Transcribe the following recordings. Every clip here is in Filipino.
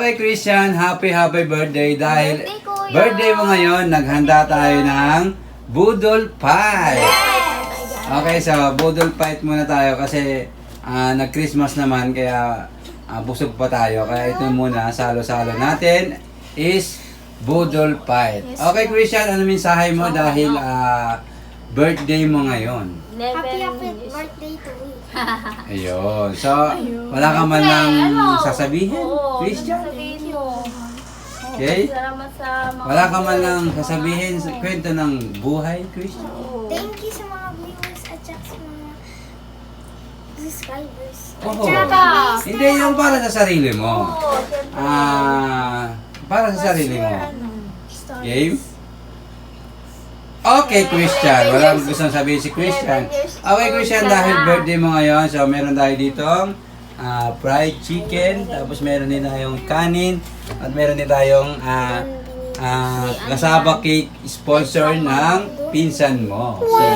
Okay, Christian, happy birthday. Dahil Birthday, Kuya. birthday mo ngayon, naghanda tayo ng Budol Pie. Okay, so Budol Pie muna tayo kasi nag-Christmas naman, kaya busog pa tayo. Kaya ito muna, salo-salo natin is Budol Pie. Okay, Christian, ano mensahe mo dahil birthday mo ngayon? Happy birthday to me. Ayun. So, wala ka man lang sasabihin, Oo, Christian? sasabihin mo. Okay? Salamat sa mga... Wala ka man lang sasabihin sa kwento ng buhay, Christian? Oo. Thank you sa mga viewers at saka sa mga subscribers. Oo. Tsaka, Hindi yung para sa sarili mo. Oo, syempre. Para sa sarili mo. Stories. Game? Okay, Christian. Walang gustong sabihin si Christian. Okay, Christian, dahil birthday mo ngayon, so meron tayo ditong fried chicken, tapos meron din tayong kanin, at meron din tayong kasaba cake sponsor ng pinsan mo. Si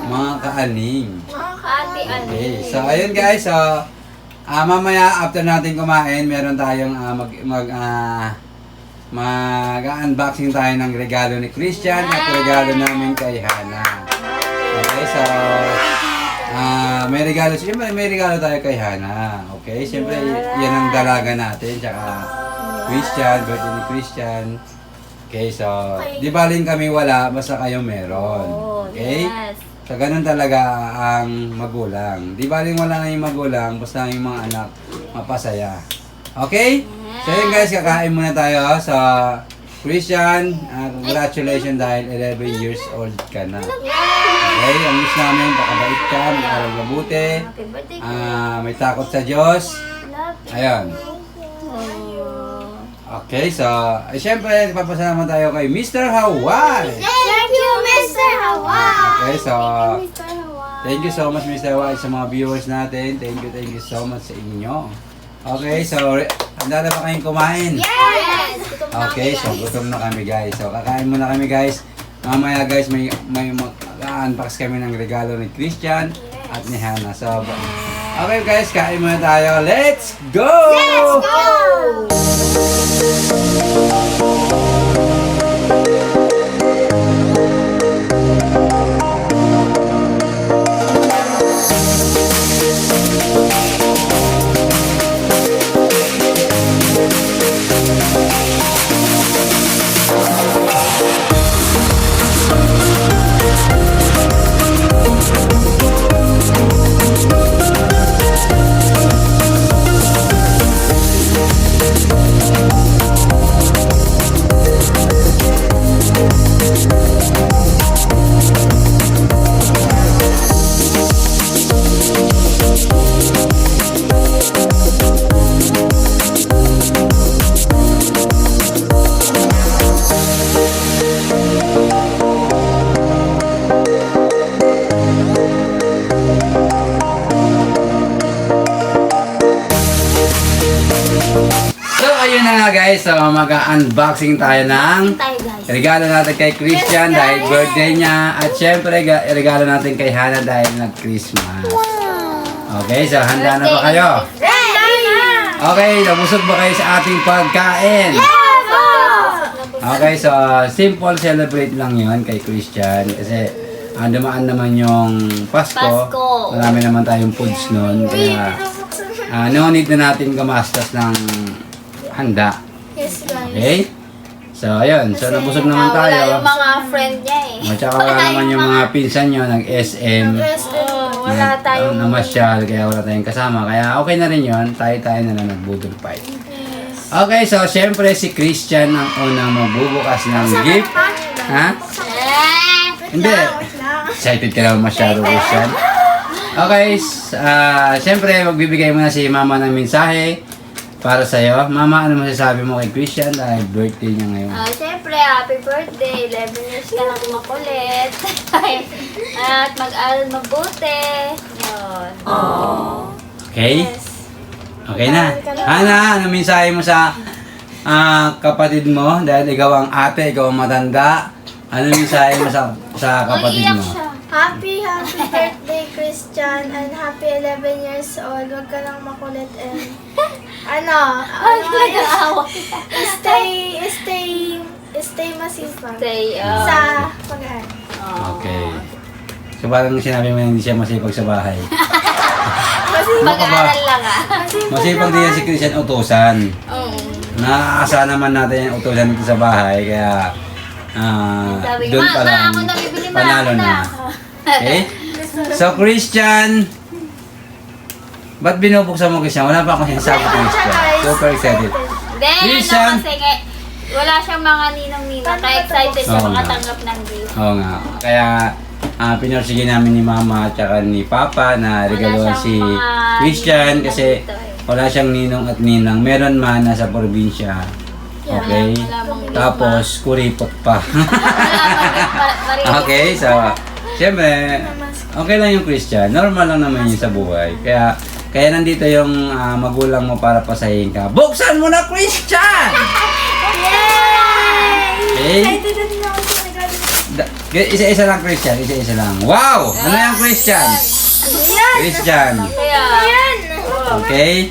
mga kaaning. Ate, Okay, so ayun guys, so mamaya after natin kumain, meron tayong mag-unboxing tayo ng regalo ni Christian at regalo namin kay Hana. Okay, so may regalo, siyempre may regalo tayo kay Hana. Okay, siyempre yan ang dalaga natin, tsaka Christian, birthday ni Christian. Okay, so di baling kami wala, basta kayo meron. Okay? Yes. So, ganun talaga ang magulang. Di baling wala na yung magulang, basta yung mga anak mapasaya. Okay? So yun guys, kakain muna tayo sa Christian. Congratulations dahil 11 years old ka na. Okay? Ang wish namin, pakabait ka, mag-aral mabuti. Happy birthday. May takot sa Diyos. Love you. Ayun. Okay, so, syempre, papasalamat tayo kay Mr. Hawaii. Thank you, Mr. Hawaii. Okay, so, Mr. Hawaii. thank you so much, Mr. Hawaii, sa mga viewers natin. Thank you so much sa inyo. Okay, so, handa na ba kayong kumain? Yes. Okay, so gutom na kami guys. So kakain muna kami guys. Mamaya guys may mag-unbox kami ng regalo ni Christian at ni Hana. So okay guys, kain muna tayo. Let's go! Let's go! So ayun na nga guys, so mag-unboxing tayo ng Tayo guys. regalo natin kay Christian dahil birthday niya at syempre regalo natin kay Hana dahil nag-Christmas. Okay, so handa na ba kayo? Ready na! Okay, nabusog ba kayo sa ating pagkain? Okay, so simple celebrate lang yon kay Christian kasi dumaan naman yung Pasko. Marami naman tayong foods noon kaya no need na natin gumastos ng handa. Yes, guys. Okay? So ayun, so nabusog naman Wala tayo. yung mga friend niya eh. At saka wala naman yung mga pinsan nyo nag-SM. Wala tayong... Namasyal, kaya wala tayong kasama. Kaya okay na rin yun. Tayo na lang nagbudol fight. Okay, so syempre si Christian ang unang magbubukas ng gift. Ha? Hindi. Excited ka naman masyado, Christian. Okay, syempre magbibigay muna si Mama ng mensahe para sa'yo. Mama, ano masasabi mo kay Christian dahil birthday niya ngayon? Siyempre, happy birthday. 11 years ka lang makulit. At mag-aral mabuti. Yun. Okay? Okay na. Hana, ano mensahe mo sa kapatid mo? Dahil ikaw ang ate, ikaw ang matanda. Ano mensahe mo sa kapatid Umiiyak mo? siya. Happy birthday, Christian, and happy 11 years old. Huwag ka lang makulit and Ano? Nag-aawa. Stay masipag. Say, Sa pag-aaral. Okay. So parang sinabi mo hindi siya masipag sa bahay. Mag-aaral lang Masipag din yan si Christian utusan. Nakakasa naman natin yung utusan dito sa bahay, kaya Sabi, doon pa lang ako na bibili, ma, panalo ako na. na. Okay? So Christian, ba't binubuksan mo Christian? Wala pa akong sinasabi Christian. Super excited. Then, Christian. kasi wala siyang mga ninong-ninang. Kaya excited siya Oo nga. makatanggap ng gift. Oo nga. Kaya pinursige namin ni Mama at saka ni Papa na regaluhan si siyang mga Christian ninong kasi dito eh. wala siyang ninong at ninang. Meron man nasa probinsya. Okay? Wala mong gift, Tapos kuripot pa. Wala mong gift, marinig. Okay, so siyempre okay lang yung Christian. Normal lang naman yun sa buhay. Kaya nandito yung magulang mo para pasahin ka. Buksan mo na Christian! Okay? Excited na din ako sa regalo. Isa-isa lang Christian, isa-isa lang. Wow! Ano yung Christian? Christian. Kaya, Ayan! Okay?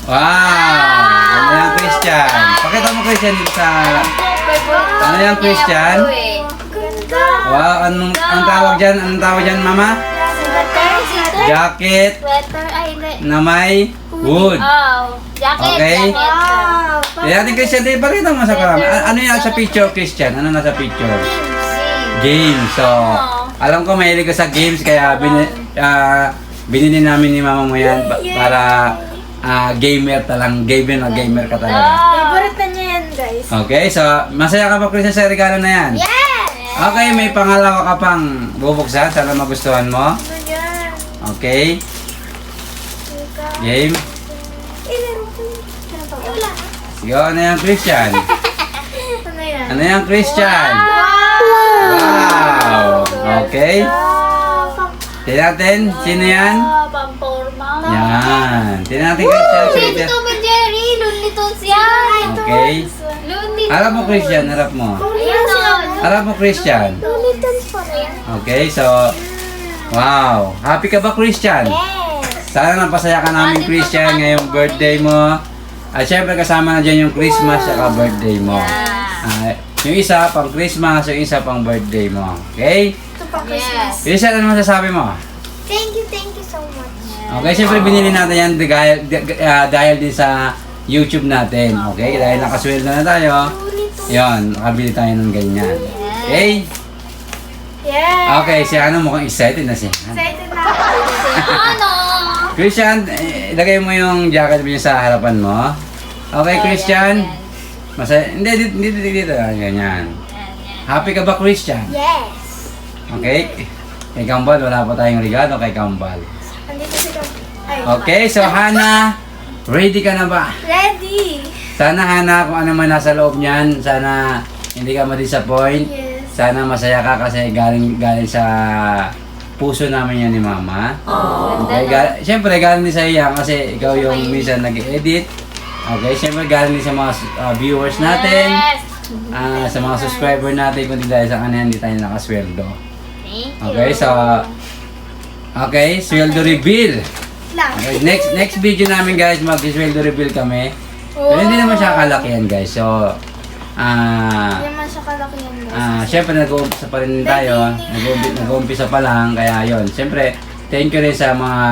Wow! Ano yung Christian? Pakita mo Christian dito sa... Ano yung Christian? Ganda! Wow, anong tawag dyan? Anong tawag dyan, Mama? Jacket Sweater, ay hindi. na may wood. Oh, jacket, Okay. jacket. Wow! Kaya natin Christian, di pakita mo sa karami. Ano yung nasa picture, Christian? Ano nasa picture? Games. So, alam ko mahilig ka sa games, kaya binili namin ni Mama mo yan para gamer gamer ka talaga. Favorite na niya yan, guys. Okay, so masaya ka pa Christian sa regalo na yan? Yes! Okay, may pangalawa ka pang bubuksan. Sana magustuhan mo. Ano yan? Okay, game. Wala. Sige, ano yan Christian? Ano yan? Ano yan Christian? Wow! Wow! Okay. Tingnan natin, sino yan? Pamporma. Yan. Tingnan natin Christian. Baby Christian. Tom and Jerry, Looney Tunes yan. Okay. Looney Harap mo Christian, harap mo. Ayan o. Harap mo Christian. Okay, so wow. Happy ka ba Christian? Yes! Sana napasaya ka namin Christian ngayong birthday mo. At syempre kasama na dyan yung Christmas at birthday mo. Yung isa pang Christmas, yung isa pang birthday mo. Okay? Ito pa Christmas. Christian, ano masasabi mo? Thank you so much. Okay, syempre binili natin yan dahil din sa YouTube natin. Okay? Dahil nakasweldo na tayo. Yon, nakabili tayo ng ganyan. Okay? Yeah! Okay, si Ano mukhang excited na siya. Excited na ako. Ano? Christian, ilagay mo yung jacket mo sa harapan mo. Okay, Christian? Masaya. Hindi, dito. Ganyan. Happy ka ba, Christian? Yes! Okay? Kay Kambal, wala pa tayong regalo kay Kambal. Andito si Tom. Ay. Okay, so Hana, ready ka na ba? Ready! Sana Hana, kung ano man nasa loob niyan, sana hindi ka ma-disappoint. Yes. Sana masaya ka kasi galing sa puso namin yan ni Mama. Okay, siyempre galing din sa iya kasi ikaw yung minsan nag-edit. Okay, siyempre galing din sa mga viewers natin, Yes. sa mga subscriber natin, kundi dahil sa kanila hindi tayo nakasweldo. Thank you. Okay, so sweldo reveal. Lang. Okay, next video namin guys, mag-sweldo reveal kami. Pero hindi naman siya kalakihan guys. So, Hindi naman siya kalaki yan, guys. syempre nag-uumpisa pa rin tayo. Nag-uumpisa pa lang. Kaya yon. Syempre, thank you rin sa mga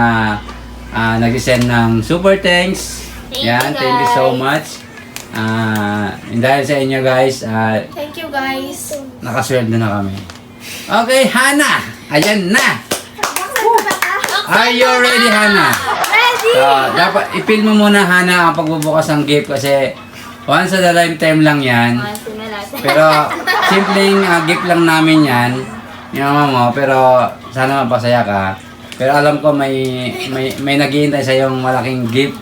nag-send ng super thanks. Thank Yan, you, thank you so guys. much. Dahil sa inyo guys, Thank you, guys. nakasweldo na kami. Okay, Hana! Ayan na! Buksan ko ba ka? Are you ready, Hana? Ready! So, dapat i-film mo muna, Hana, ang pagbubukas ng gift kasi once in a lifetime lang yan. Pero, simpleng gift lang namin yan. Yung mama mo, pero sana mapasaya ka. Pero alam ko may naghihintay sa yung malaking gift.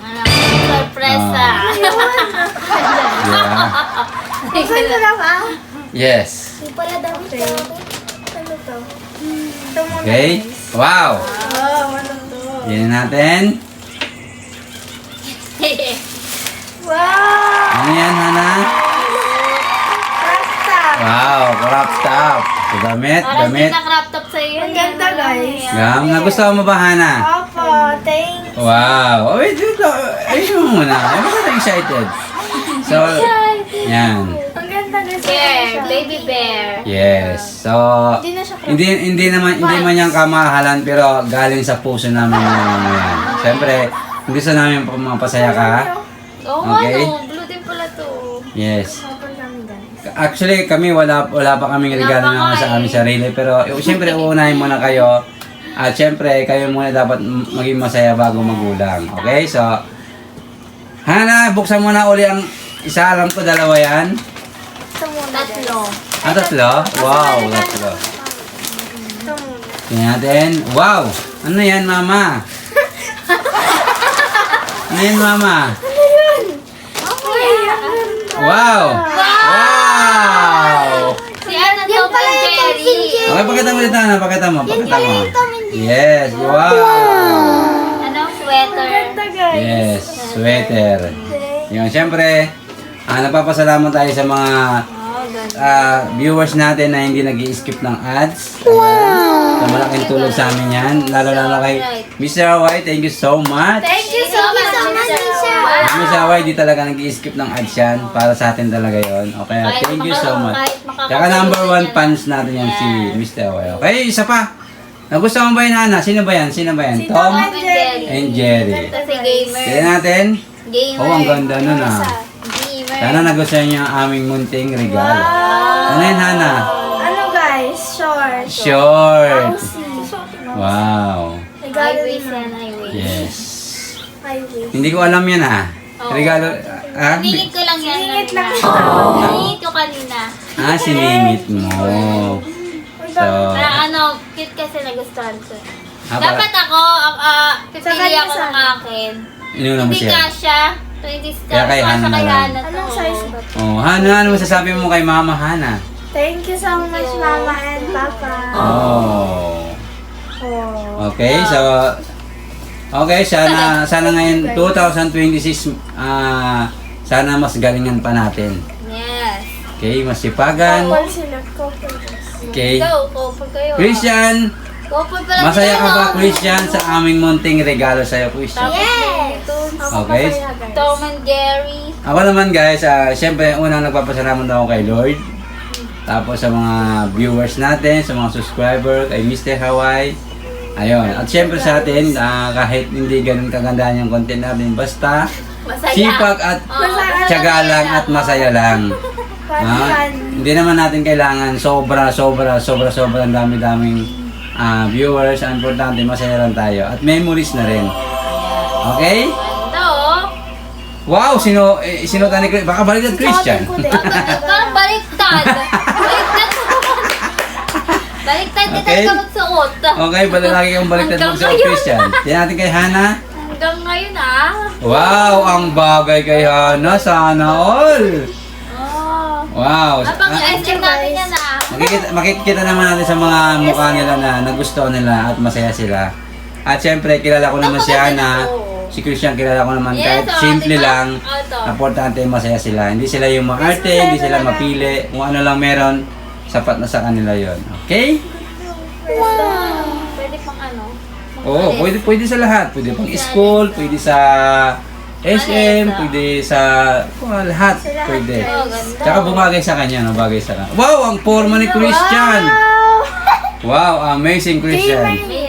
Sorpresa. Yeah. Buksan ko na ba? Yes. Hindi pala daw ito. Ano to? Ito muna, Okay? guys. Wow! Oh, ano to? Yan natin. Wow! Ano yan, Hana? Crop top. Wow, crop top. So, damit. Parang hindi na crop top sa'yo. Ang ganda, guys. Nagustuhan mo ba, Hana? Opo. Oh, thanks. Wow. Oh, wait. Ayun mo muna. Ano ka excited? So, yan. Ang ganda guys. Bear, baby bear. Yes. So, Hindi na siya hindi man yung kamahalan pero galing sa puso namin yung yan. Siyempre, gusto namin mapasaya ka. Oo Okay. ano, blue din pala to. Yes. Open kami guys. Actually, kami wala pa kaming regalo Wala pa naman nga sa eh. aming sarili. Pero siyempre, uunahin muna kayo. At siyempre, kayo muna dapat maging masaya bago magulang. Okay? So, Hana, buksan mo na uli ang isa. Alam ko, dalawa yan. Ito muna guys. Tatlo. Ah, tatlo? Wow, tatlo. Ito muna. Tingnan natin. Wow! Ano yan, mama? Ano yan, mama? Wow! Wow! Si ano to, pala yung Jerry. Okay, pakita mo dito, Hana. Pakita mo. Yes, wow! Anong sweater? Ganda guys. Yes, sweater. Yung siyempre, nagpapasalamat tayo sa mga Oh, ganda. viewers natin na hindi nag-i-skip ng ads. So, malaking tulong sa amin yan. Lalo kay Mr. Hawaii, thank you so much. Thank you so much, Mr. Mr. Hawaii, di talaga nag-i-skip ng ads yan. Para sa atin talaga yon. Okay, thank you so much. Tsaka number 1 fans natin yan si Mr. Hawaii. Okay, isa pa. Nagustuhan mo ba yun, Hana? Sino ba yan? Sino ba yan? Si Tom Tom and Jerry. and Jerry. Ito si gamer. Tignan natin. Gamer. Oh, ang ganda nun ah. Gamer. Sana nagustuhan niyo ang aming munting regalo. Ano yun, Hana? Ano guys? Short. Short. Aussie. Wow. Regalo Highways din yan, highways. Yes. Highway. Hindi ko alam yan ah. Oo. Regalo, Siningit ko lang yan. Siningit lang kanina. siya. Siningit ko kanina. siningit mo. So, Para ano, cute kasi nagustuhan ko. para- Dapat ako, pipili kanya ako sa- ng akin. inuna mo Hindi siya. kasha. 20 Kaya kay Hana na lang. Anong size ba? Oh, Hana, ano masasabi mo kay Mama Hana? Thank you so much, Mama and Papa. Oh. Oh. Okay, so sana ngayon 2026 sana mas galingan pa natin. Yes. Okay, masipagan. Couple sila. Couple. Okay. Go, couple kayo. Christian, Couple pala masaya ka sila, ba no? Christian sa aming munting regalo sa'yo, Christian? Yes! Okay. Tom and Jerry. Ako naman guys, syempre unang nagpapasalamat ako kay Lord. Tapos sa mga viewers natin, sa mga subscriber, kay Mr. Hawaii. Ayun. At syempre sa atin, kahit hindi ganun kagandahan yung content natin, basta Masaya. sipag at Oo, tiyaga lang at masaya lang. Fun. Hindi naman natin kailangan sobrang dami-daming viewers. Ang importante, masaya lang tayo. At memories na rin. Okay? Ganda, oh. Wow! Sinutan ni Christian. Baka baliktad Christian. Parang baliktad. Baliktad ka Okay. talaga magsuot. Okay, lagi kang baliktad Hanggang magsuot ngayon. Christian. Tingnan natin kay Hana. Hanggang ngayon, ah. Wow! Ang bagay kay Hana. Sana all! Oh. Wow! Napang-SM natin yan, ah. Makikita naman natin sa mga mukha nila na nagustuhan nila at masaya sila. At syempre, kilala ko naman si Hana. Si Christian, kilala ko naman Yes, kahit oh, simple diba? lang. Oh, ito. Importante, masaya sila. Hindi sila yung maarte, hindi sila mapili. Kung ano lang meron, sapat na sa kanila yon. Okay? Wow. Pwede pang ano? Oo, pwede sa lahat. Pwede pang school, pwede sa SM, pwede sa lahat. Pwede. Oh, ganda. Tsaka bumagay sa kanya, no? Bagay sa kanya. Wow, ang forma ni Christian! Wow, amazing Christian! Amazing.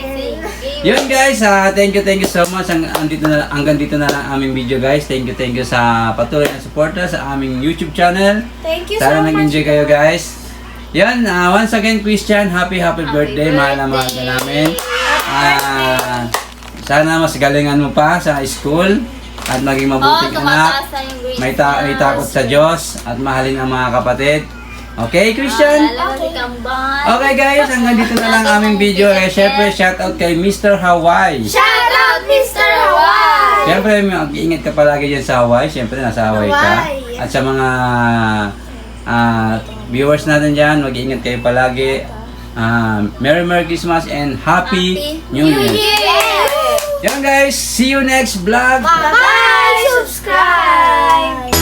Yun guys, thank you so much. Hanggang dito na lang aming video guys. Thank you sa patuloy na suporta sa aming YouTube channel. Thank you so Sana much. nag-enjoy kayo guys. Yan, once again Christian, happy birthday. Mahal na mahal ka namin. Sana mas galingan mo pa sa school at maging mabuting anak. tumataas na yung grade. May takot sa Diyos at mahalin ang mga kapatid. Okay, Christian? Lalaki kang ban. Okay guys, hanggang dito na lang aming video. Syempre, shoutout kay Mr. Hawaii. Shout out, Mr. Hawaii! Syempre, mag-iingat ka palagi dyan sa Hawaii. Syempre, nasa Hawaii ka. Hawaii. At sa mga viewers natin dyan, mag-iingat kayo palagi. Merry Christmas and Happy New Year. Yan guys, see you next vlog. Bye! Subscribe!